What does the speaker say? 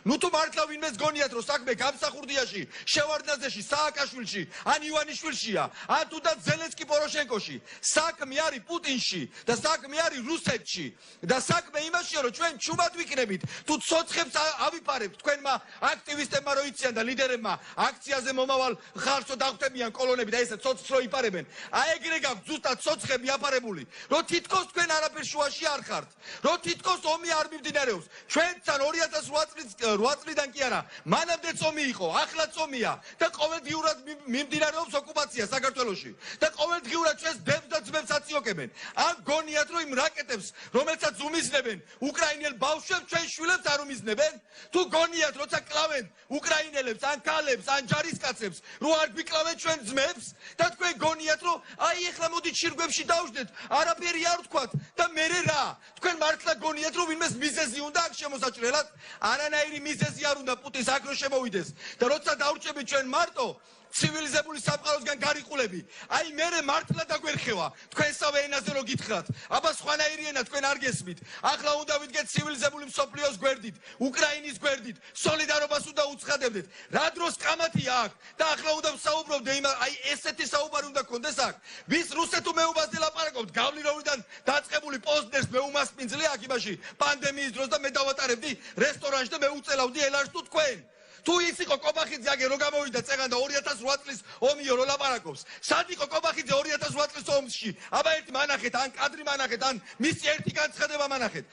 ნუ თუ მართლა ვინმეს გონიათ რომ საქმე გამსახურდიაში, შევარდნაძეში, სააკაშვილში, ან ივანიშვილშია, ან თუნდაც ზელენსკი პოროშენკოში, საქმე არის პუტინში და საქმე არის რუსეთში და საქმე იმაშია რომ ჩვენ ჩუმად ვიქნებით, თუ ცოცხებს ავიფარებთ თქვენმა აქტივისტებმა რო იციან და ლიდერებმა აქციაზე მომავალ ხალხს რო დახვდებიან კოლონები და ესე ცოცხს რო იპარებენ, აი ეგრე გაქვთ ზუსტად ცოცხები აპარებული, რომ თითქოს თქვენ არაფერ შუაში არ ხართ, რომ თითქოს ომი არ მიმდინარეობს. ჩვენთან 2008 წლიდან კი არა, მანამდეც ომი იყო, ახლაც ომია და ყოველდღიურად მიმდინარეობს ოკუპაცია საქართველოში და ყოველდღიურად ჩვენს დებს და ძმებს აციოკებენ. ან გონიათ რომ იმ რაკეტებს, რომელსაც უმიზნებენ უკრაინელ ბავშვებს, ჩვენ შვილებს არ უმიზნებენ? თუ გონიათ როცა კლავენ უკრაინელებს, ან ქალებს, ან ჯარისკაცებს, რომ არ გვიკლავენ ჩვენ ძმებს და თქვენ გონიათ რომ აი ეხლა მოდით შირგვებში დავждეთ, არაფერი არ ვთქვათ და მერე რა? თქვენ მართლა გონიათ რომ ვინმეს მიზეზი უნდა აქ შემოსაჭრელად? არანაირი მიზეზი არ უნდა პუტინს აქ რო შემოვიდეს და როცა დავრჩებით ჩვენ მარტო ცივილიზებული სამყაროსგან გარიყულები, აი მერე მართლა დაგვერხევა თქვენსავე ენაზე რო გითხრათ, აბა სხვანაირი ენა თქვენ არ გესმით. ახლა უნდა ვიდგეთ ცივილიზებული მსოფლიოს გვერდით, უკრაინის გვერდით, სოლიდარობას უნდა უცხადებდეთ. რა დროს კამათია აქ და ახლა უნდა ვსაუბრობდე იმ აი ესეთი საუბარი უნდა გქონდეს აქ. ვის რუსეთურ მეუბანზე ლაპარაკობთ? გავლიროვიდან დაწყებული პოზნერს მე უმასპინძლე აქ იმაში პანდემიის დროს და მე დავატარებდი რესტორანში და მე უწელავდი ელარს თუ თქვენ. თუ ის იყო კობახიძე აგე რო გამოვიდა წეგან და 2008 წლის ომიო რო ლაპარაკობს. სად იყო კობახიძე 2008 წლის ომში? აბა ერთი მანახეთ, ან კადრი მანახეთ, ან მისი ერთი განცხადება მანახეთ.